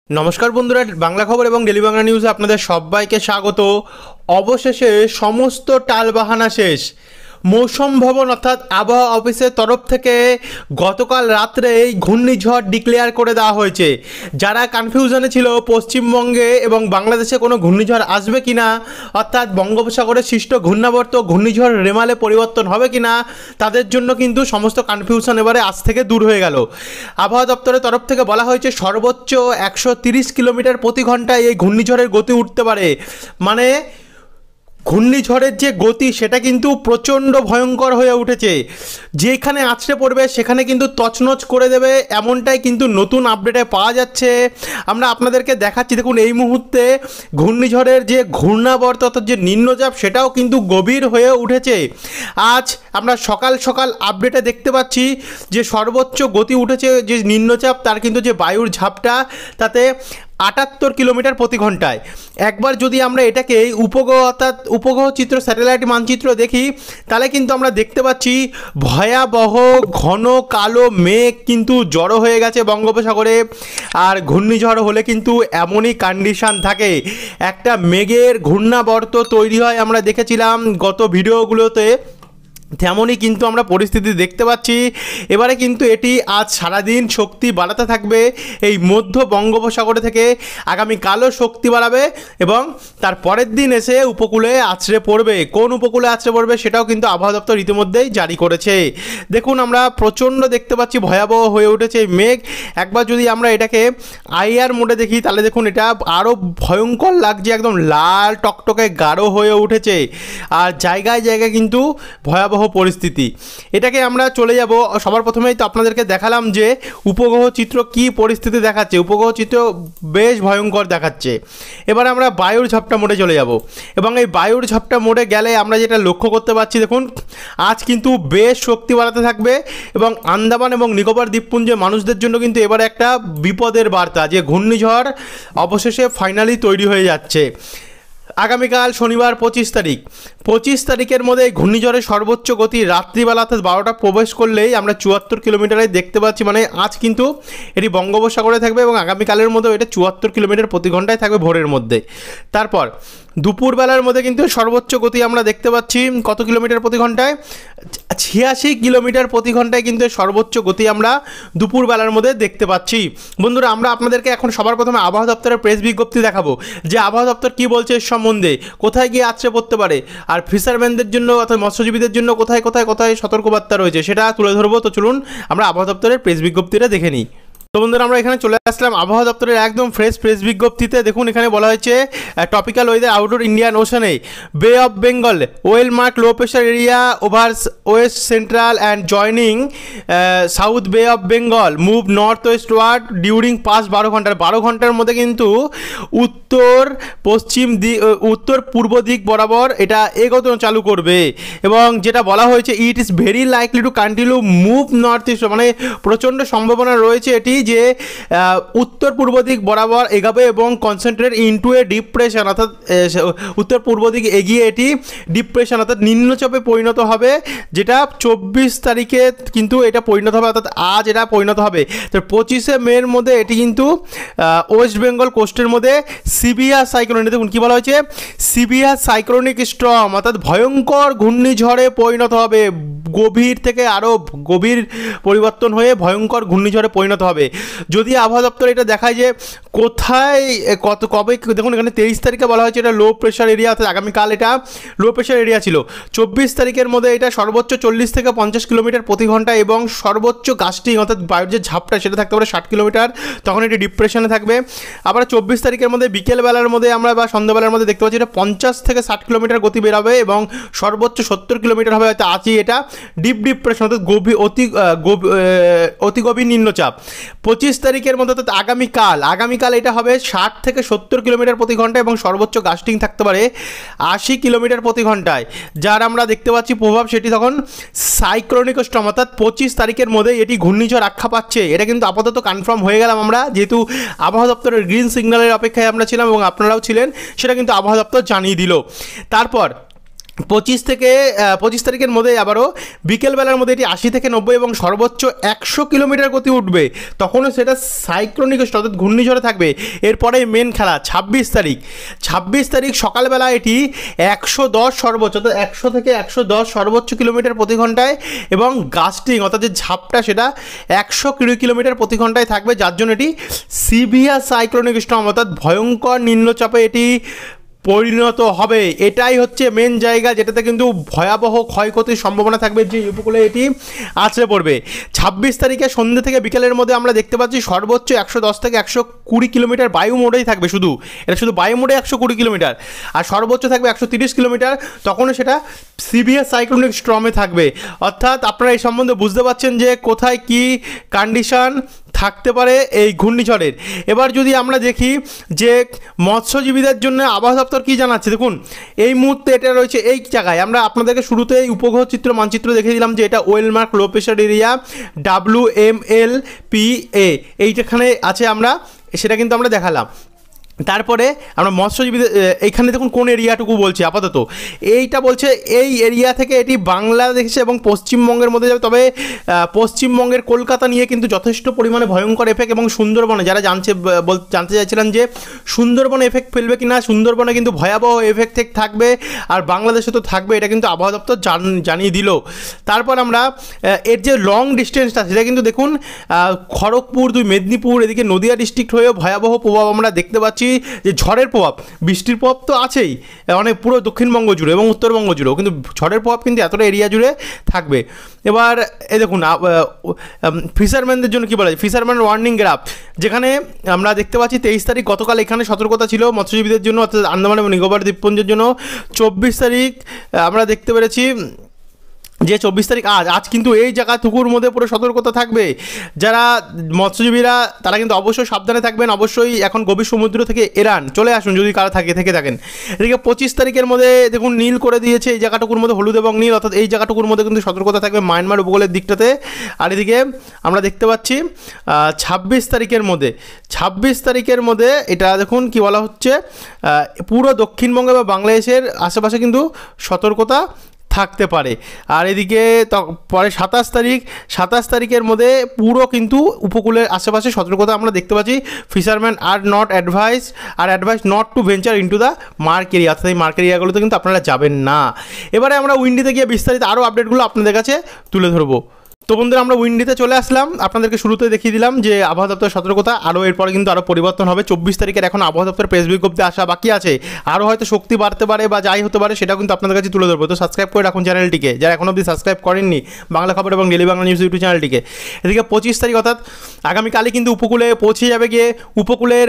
নমস্কার বন্ধুরা, বাংলা খবর এবং ডেলি বাংলা নিউজে আপনাদের সবাইকে স্বাগত। অবশেষে সমস্ত টালবাহানা শেষ। মৌসুম ভবন অর্থাৎ আবহাওয়া অফিসের তরফ থেকে গতকাল রাত্রে এই ঘূর্ণিঝড় ডিক্লেয়ার করে দেওয়া হয়েছে। যারা কনফিউশনে ছিল পশ্চিমবঙ্গে এবং বাংলাদেশে কোনো ঘূর্ণিঝড় আসবে কি না, অর্থাৎ বঙ্গোপসাগরে সৃষ্ট ঘূর্ণাবর্ত ঘূর্ণিঝড় রেমালে পরিবর্তন হবে কি না, তাদের জন্য কিন্তু সমস্ত কনফিউশন এবারে আজ থেকে দূর হয়ে গেল। আবহাওয়া দপ্তরের তরফ থেকে বলা হয়েছে সর্বোচ্চ 130 কিলোমিটার প্রতি ঘন্টায় এই ঘূর্ণিঝড়ের গতি উঠতে পারে। মানে ঘূর্ণিঝড়ের যে গতি সেটা কিন্তু প্রচণ্ড ভয়ঙ্কর হয়ে উঠেছে। যেখানে আছড়ে পড়বে সেখানে কিন্তু তছনছ করে দেবে, এমনটাই কিন্তু নতুন আপডেটে পাওয়া যাচ্ছে। আমরা আপনাদেরকে দেখাচ্ছি, দেখুন এই মুহূর্তে ঘূর্ণিঝড়ের যে ঘূর্ণাবর্ত অর্থাৎ যে নিম্নচাপ সেটাও কিন্তু গভীর হয়ে উঠেছে। আজ আমরা সকাল সকাল আপডেটে দেখতে পাচ্ছি যে সর্বোচ্চ গতি উঠেছে যে নিম্নচাপ, তার কিন্তু যে বায়ুর ঝাপটা তাতে 78 কিলোমিটার প্রতি ঘন্টায়। একবার যদি আমরা এটাকে উপগ্রহ অর্থাৎ উপগ্রহ চিত্র স্যাটেলাইট মানচিত্র দেখি, তাহলে কিন্তু আমরা দেখতে পাচ্ছি ভয়াবহ ঘন কালো মেঘ কিন্তু জড়ো হয়ে গেছে বঙ্গোপসাগরে। আর ঘূর্ণিঝড় হলে কিন্তু এমনই কন্ডিশন থাকে, একটা মেঘের ঘূর্ণাবর্ত তৈরি হয়, আমরা দেখেছিলাম গত ভিডিওগুলোতে, তেমনই কিন্তু আমরা পরিস্থিতি দেখতে পাচ্ছি। এবারে কিন্তু এটি আজ সারাদিন শক্তি বাড়াতে থাকবে এই মধ্য বঙ্গোপসাগরে থেকে, আগামীকালও শক্তি বাড়াবে এবং তার পরের দিন এসে উপকূলে আছড়ে পড়বে। কোন উপকূলে আছড়ে পড়বে সেটাও কিন্তু আবহাওয়া দপ্তর ইতিমধ্যেই জারি করেছে। দেখুন আমরা প্রচণ্ড দেখতে পাচ্ছি, ভয়াবহ হয়ে উঠেছে এই মেঘ। একবার যদি আমরা এটাকে আইআর মোডে দেখি তাহলে দেখুন এটা আরও ভয়ঙ্কর লাগছে, একদম লাল টকটকে গাঢ় হয়ে উঠেছে। আর জায়গায় জায়গায় কিন্তু ভয়াবহ পরিস্থিতি। এটাকে আমরা চলে যাব, সবার প্রথমেই তো আপনাদেরকে দেখালাম যে উপগ্রহ চিত্র কি পরিস্থিতি দেখাচ্ছে। উপগ্রহ চিত্র বেশ ভয়ঙ্কর দেখাচ্ছে। এবার আমরা বায়ুর ঝাপটা মোডে চলে যাব এবং এই বায়ুর ঝাপটা মোডে গেলে আমরা যেটা লক্ষ্য করতে পারছি, দেখুন আজ কিন্তু বেশ শক্তি বাড়াতে থাকবে এবং আন্দামান এবং নিকোবর দ্বীপপুঞ্জের মানুষদের জন্য কিন্তু এবার একটা বিপদের বার্তা যে ঘূর্ণিঝড় অবশেষে ফাইনালি তৈরি হয়ে যাচ্ছে। আগামীকাল শনিবার 25 তারিখের মধ্যে ঘূর্ণিঝড়ের সর্বোচ্চ গতি রাত্রিবেলা অর্থাৎ 12টা প্রবেশ করলেই আমরা 74 কিলোমিটারে দেখতে পাচ্ছি। মানে আজ কিন্তু এটি বঙ্গোপসাগরে থাকবে এবং আগামীকালের মধ্যে এটা 74 কিলোমিটার প্রতি ঘন্টায় থাকবে ভোরের মধ্যে। তারপর দুপুরবেলার মধ্যে কিন্তু সর্বোচ্চ গতি আমরা দেখতে পাচ্ছি কত কিলোমিটার প্রতি ঘন্টায়, 86 কিলোমিটার প্রতি ঘন্টায় কিন্তু সর্বোচ্চ গতি আমরা দুপুরবেলার মধ্যে দেখতে পাচ্ছি। বন্ধুরা আমরা আপনাদেরকে এখন সবার প্রথমে আবহাওয়া দপ্তরের প্রেস বিজ্ঞপ্তি দেখাবো যে আবহাওয়া দপ্তর কী বলছে এর সম্বন্ধে, কোথায় গিয়ে আছড়ে পড়তে পারে, আর ফিশারম্যানদের জন্য অর্থাৎ মৎস্যজীবীদের জন্য কোথায় কোথায় কোথায় সতর্কবার্তা রয়েছে সেটা তুলে ধরবো। তো চলুন আমরা আবহাওয়া দপ্তরের প্রেস বিজ্ঞপ্তিটা দেখে নিই। তো বন্ধুরা আমরা এখানে চলে আসলাম আবহাওয়া দপ্তরের একদম ফ্রেশ প্রেস বিজ্ঞপ্তিতে। দেখুন এখানে বলা হয়েছে টপিক্যাল ওয়েদার আউটডোর ইন্ডিয়ান ওশানে bay of Bengal well marked low pressure area over west central and adjoining south bay of Bengal move north westward during past 12 ঘন্টার মধ্যে কিন্তু উত্তর পূর্ব দিক বরাবর এটা এগোতে চালু করবে। এবং যেটা বলা হয়েছে it is very likely to continue move north east, মানে প্রচণ্ড সম্ভাবনা রয়েছে এটি যে উত্তর পূর্ব দিক বরাবর এগাবে এবং কনসেন্ট্রেট ইনটু এ ডিপ্রেশন, অর্থাৎ উত্তর পূর্ব দিক এগিয়ে এটি ডিপ্রেশন অর্থাৎ নিম্নচাপে পরিণত হবে, যেটা 24 তারিখে কিন্তু এটা পরিণত হবে, অর্থাৎ আজ এটা পরিণত হবে। তো 25শে মের মধ্যে এটি কিন্তু ওয়েস্ট বেঙ্গল কোস্টের মধ্যে সিভিয়ার সাইক্লোন, দেখুন কী বলা হয়েছে সিভিয়ার সাইক্লোনিক স্টর্ম অর্থাৎ ভয়ঙ্কর ঘূর্ণিঝড়ে পরিণত হবে। গভীর থেকে আরও গভীর পরিবর্তন হয়ে ভয়ঙ্কর ঘূর্ণিঝড়ে পরিণত হবে। যদি আবহাওয়া দপ্তর এটা দেখায় যে কোথায় কবে, দেখুন এখানে 23 তারিখে বলা হয়েছে এটা লো প্রেশার এরিয়া, অর্থাৎ আগামীকাল এটা লো প্রেশার এরিয়া ছিল। 24 তারিখের মধ্যে এটা সর্বোচ্চ 40 থেকে 50 কিলোমিটার প্রতি ঘন্টা এবং সর্বোচ্চ গাস্টিং অর্থাৎ বায়ুর যে ঝাপটা সেটা থাকতে পারে 60 কিলোমিটার, তখন এটি ডিপ্রেশনে থাকবে। আবার 24 তারিখের মধ্যে বিকেলবেলার মধ্যে আমরা বা সন্ধ্যাবেলার মধ্যে দেখতে পাচ্ছি এটা 50 থেকে 60 কিলোমিটার গতি বেরাবে এবং সর্বোচ্চ 70 কিলোমিটার হবে, হয়তো আজই এটা ডিপ্রেশন অর্থাৎ অতি গভীর নিম্নচাপ। 25 তারিখের মধ্যে অর্থাৎ আগামীকাল এটা হবে 60 থেকে 70 কিলোমিটার প্রতি ঘন্টা এবং সর্বোচ্চ গাস্টিং থাকতে পারে 80 কিলোমিটার প্রতি ঘন্টায়। যার আমরা দেখতে পাচ্ছি প্রভাব সেটি তখন সাইক্লোনিক স্টর্ম, অর্থাৎ 25 তারিখের মধ্যে এটি ঘূর্ণিঝড় আখ্যা পাচ্ছে। এটা কিন্তু আপাতত কনফার্ম হয়ে গেলাম আমরা, যেহেতু আবহাওয়া দপ্তরের গ্রিন সিগন্যালের অপেক্ষায় আমরা ছিলাম এবং আপনারাও ছিলেন, সেটা কিন্তু আবহাওয়া দপ্তর জানিয়ে দিল। তারপর পঁচিশ তারিখের মধ্যে আবারও বিকেলবেলার মধ্যে এটি 80 থেকে 90 এবং সর্বোচ্চ 100 কিলোমিটার গতি উঠবে, তখনও সেটা সাইক্লোনিক অর্থাৎ ঘূর্ণিঝড়ে থাকবে। এরপরে মেন খেলা 26 তারিখ সকালবেলা এটি 110 সর্বোচ্চ অর্থাৎ 100 থেকে 110 সর্বোচ্চ কিলোমিটার প্রতি ঘন্টায় এবং গাস্টিং অর্থাৎ যে ঝাপটা সেটা 120 কিলোমিটার প্রতি ঘন্টায় থাকবে, যার জন্য এটি সিভিয়ার সাইক্লোনিক স্টর্ম অর্থাৎ ভয়ঙ্কর নিম্নচাপে এটি পরিণত হবে। এটাই হচ্ছে মেন জায়গা যেটাতে কিন্তু ভয়াবহ ক্ষয়ক্ষতির সম্ভাবনা থাকবে, যে উপকূলে এটি আছড়ে পড়বে। 26 তারিখে সন্ধ্যে থেকে বিকেলের মধ্যে আমরা দেখতে পাচ্ছি সর্বোচ্চ 110 থেকে 120 কিলোমিটার বায়ু মোডেই থাকবে, এটা শুধু বায়ু মোডে 120 কিলোমিটার, আর সর্বোচ্চ থাকবে 130 কিলোমিটার, তখনও সেটা সিভিয়ার সাইক্লোনিক স্টর্মে থাকবে। অর্থাৎ আপনারা এই সম্বন্ধে বুঝতে পারছেন যে কোথায় কি কন্ডিশন থাকতে পারে এই ঘূর্ণিঝড়ের। এবার যদি আমরা দেখি যে মৎস্যজীবীদের জন্য আবহাওয়া দপ্তর কী জানাচ্ছে, দেখুন এই মুহূর্তে এটা রয়েছে এই জায়গায়, আমরা আপনাদেরকে শুরুতে এই উপগ্রহ চিত্র মানচিত্র দেখে দিলাম যে এটা ওয়েলমার্ক লো প্রেশার এরিয়া WMLPA এইখানে আছে, আমরা সেটা কিন্তু আমরা দেখালাম। তারপরে আমরা মৎস্যজীবীদের এইখানে দেখুন কোন এরিয়াটুকু বলছে আপাতত, এইটা বলছে এই এরিয়া থেকে এটি বাংলাদেশ এবং পশ্চিমবঙ্গের মধ্যে যাবে, তবে পশ্চিমবঙ্গের কলকাতা নিয়ে কিন্তু যথেষ্ট পরিমাণে ভয়ঙ্কর এফেক্ট, এবং সুন্দরবনে যারা জানতে চাইছিলেন যে সুন্দরবনে এফেক্ট ফেলবে কি না, সুন্দরবনে কিন্তু ভয়াবহ এফেক্ট থাকবে, আর বাংলাদেশে তো থাকবে, এটা কিন্তু আবহাওয়া দপ্তর জানিয়ে দিল। তারপর আমরা এর যে লং ডিস্টেন্সটা সেটা কিন্তু দেখুন খড়গপুর, মেদিনীপুর, এদিকে নদিয়া ডিস্ট্রিক্ট হয়েও ভয়াবহ প্রভাব আমরা দেখতে পাচ্ছি, যে ঝড়ের প্রভাব, বৃষ্টির প্রভাব তো আছেই অনেক পুরো দক্ষিণবঙ্গ জুড়ে এবং উত্তরবঙ্গ জুড়েও, কিন্তু ঝড়ের প্রভাব কিন্তু এতটা এরিয়া জুড়ে থাকবে। এবার এই দেখুন ফিশারম্যানদের জন্য কী বলা যায়, ফিশারম্যান ওয়ার্নিং গ্রাফ, যেখানে আমরা দেখতে পাচ্ছি 23 তারিখ গতকাল এখানে সতর্কতা ছিল মৎস্যজীবীদের জন্য অর্থাৎ আন্দামান এবং নিকোবর দ্বীপপুঞ্জের জন্য। 24 তারিখ আমরা দেখতে পেরেছি যে 24 তারিখ আজ কিন্তু এই জায়গাটুকুর মধ্যে পুরো সতর্কতা থাকবে। যারা মৎস্যজীবীরা তারা কিন্তু অবশ্যই সাবধানে থাকবেন, অবশ্যই এখন গভীর সমুদ্র থেকে এড়ান, চলে আসুন যদি কারা থেকে থাকেন। এদিকে 25 তারিখের মধ্যে দেখুন নীল করে দিয়েছে এই জায়গাটুকুর মধ্যে, হলুদ এবং নীল, অর্থাৎ এই জায়গাটুকুর মধ্যে কিন্তু সতর্কতা থাকবে মায়ানমার উপকূলের দিকটাতে। আর এদিকে আমরা দেখতে পাচ্ছি 26 তারিখের মধ্যে এটা দেখুন কি বলা হচ্ছে, পুরো দক্ষিণবঙ্গে বা বাংলাদেশের আশেপাশে কিন্তু সতর্কতা থাকতে পারে। আর এদিকে পরে 27 তারিখের মধ্যে পুরো কিন্তু উপকূলের আশেপাশে সতর্কতা আমরা দেখতে পাচ্ছি। Fisherman are advise not to venture into the mark area, অর্থাৎ এই মার্ক এরিয়াগুলোতে কিন্তু আপনারা যাবেন না। এবারে আমরা উইন্ডিতে গিয়ে বিস্তারিত আরও আপডেটগুলো আপনাদের কাছে তুলে ধরবো। তো বন্ধুরা আমরা উইন্ডিতে চলে আসলাম, আপনাদেরকে শুরুতে দেখিয়ে দিলাম যে আবহাওয়া দপ্তরের সতর্কতা, আরও এরপরে কিন্তু আরও পরিবর্তন হবে। 24 তারিখের এখন আবহাওয়া দপ্তরের প্রেস বিজ্ঞপ্তি আসা বাকি আছে, আরও হয়তো শক্তি বাড়তে পারে বা যাই হতে পারে, সেটা কিন্তু আপনাদের কাছে তুলে ধরবো। তো সাবস্ক্রাইব করে রাখুন চ্যানেলটিকে, যারা এখন অবধি সাবস্ক্রাইব করেননি বাংলা খবর এবং ডেলি বাংলা নিউজ ইউটিউব চ্যানেলটিকে। এদিকে 25 তারিখ অর্থাৎ আগামীকালই কিন্তু উপকূলে পৌঁছে যাবে গিয়ে উপকূলের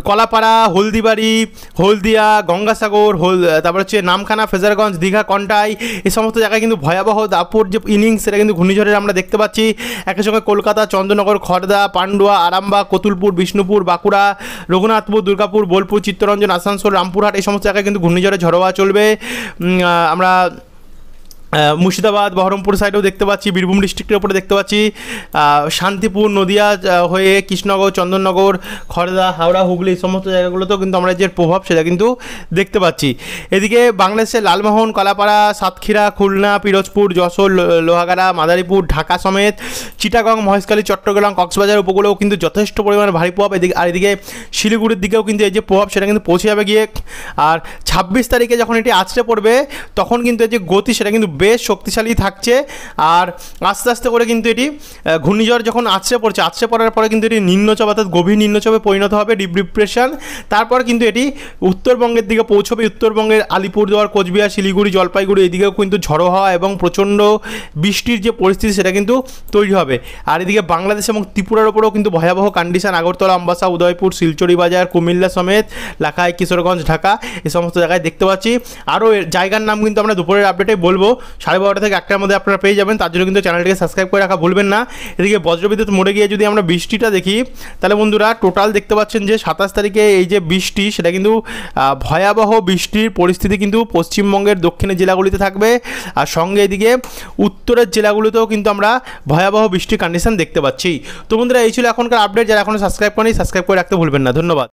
কলাপাড়া, হলদিবাড়ি, হলদিয়া, গঙ্গাসাগর, তারপর হচ্ছে নামখানা, ফেজারগঞ্জ, দীঘা, কন্টাই, এই সমস্ত জায়গায় কিন্তু ভয়াবহ দাপুর যে ইনিংস সেটা কিন্তু ঘূর্ণিঝড়ের আমরা দেখতে পাচ্ছি। একই সঙ্গে কলকাতা, চন্দ্রনগর, খড়দা, পান্ডুয়া, আরামবাগ, কতুলপুর, বিষ্ণুপুর, বাঁকুড়া, রঘুনাথপুর, দুর্গাপুর, বোলপুর, চিত্তরঞ্জন, আসানসোল, রামপুরহাট, এই সমস্ত জায়গায় কিন্তু ঘূর্ণিঝড়ের ঝড়োয়া চলবে। আমরা মুর্শিদাবাদ, বহরমপুর সাইডেও দেখতে পাচ্ছি, বীরভূম ডিস্ট্রিক্টের উপরে দেখতে পাচ্ছি, শান্তিপুর, নদিয়া হয়ে কৃষ্ণনগর, চন্দননগর, খড়দা, হাওড়া, হুগলি, এই সমস্ত জায়গাগুলোতেও কিন্তু আমরা যে প্রভাব সেটা কিন্তু দেখতে পাচ্ছি। এদিকে বাংলাদেশের লালমোহন, কলাপাড়া, সাতক্ষীরা, খুলনা, পিরোজপুর, যশোর, লোহাগাড়া, মাদারীপুর, ঢাকা সমেত চিটাগং, মহেশখালী, চট্টগ্রাম, কক্সবাজার উপকূলেও কিন্তু যথেষ্ট পরিমাণে ভারী প্রভাব। এদিকে শিলিগুড়ির দিকেও কিন্তু এই যে প্রভাব সেটা কিন্তু পৌঁছে যাবে গিয়ে। আর 26 তারিখে যখন এটি আছড়ে পড়বে তখন কিন্তু এই যে গতি সেটা কিন্তু বেশ শক্তিশালী থাকছে, আর আস্তে আস্তে করে কিন্তু এটি ঘূর্ণিঝড় যখন আছড়ে পড়ার পরে কিন্তু এটি নিম্নচাপ অর্থাৎ গভীর নিম্নচাপে পরিণত হবে, ডিপ ডিপ্রেশন। তারপর কিন্তু এটি উত্তরবঙ্গের দিকে পৌঁছবে, উত্তরবঙ্গের আলিপুরদুয়ার, কোচবিহার, শিলিগুড়ি, জলপাইগুড়ি এদিকেও কিন্তু ঝড়ো হওয়া এবং প্রচণ্ড বৃষ্টির যে পরিস্থিতি সেটা কিন্তু তৈরি হবে। আর এদিকে বাংলাদেশ এবং ত্রিপুরার ওপরেও কিন্তু ভয়াবহ কন্ডিশন, আগরতলা, আমবাসা, উদয়পুর, শিলচরি বাজার, কুমিল্লা সমেত, লাখাই, কিশোরগঞ্জ, ঢাকা, এই সমস্ত জায়গায় দেখতে পাচ্ছি। আরও জায়গার নাম কিন্তু আমরা দুপুরের আপডেটে বলবো, 12:30 থেকে 1টার মধ্যে আপনারা পেয়ে যাবেন, তার জন্য কিন্তু চ্যানেলটিকে সাবস্ক্রাইব করে রাখা ভুলবেন না। এদিকে বজ্রবিদ্যুৎ মোড়ে গিয়ে যদি আমরা বৃষ্টিটা দেখি তাহলে বন্ধুরা টোটাল দেখতে পাচ্ছেন যে 27 তারিখে এই যে বৃষ্টি সেটা কিন্তু ভয়াবহ বৃষ্টির পরিস্থিতি কিন্তু পশ্চিমবঙ্গের দক্ষিণের জেলাগুলিতে থাকবে, আর সঙ্গে এদিকে উত্তরের জেলাগুলিতেও কিন্তু আমরা ভয়াবহ বৃষ্টির কন্ডিশন দেখতে পাচ্ছি। তো বন্ধুরা এই ছিল এখনকার আপডেট, যারা এখনও সাবস্ক্রাইব করেনি সাবস্ক্রাইব করে রাখতে ভুলবেন না। ধন্যবাদ।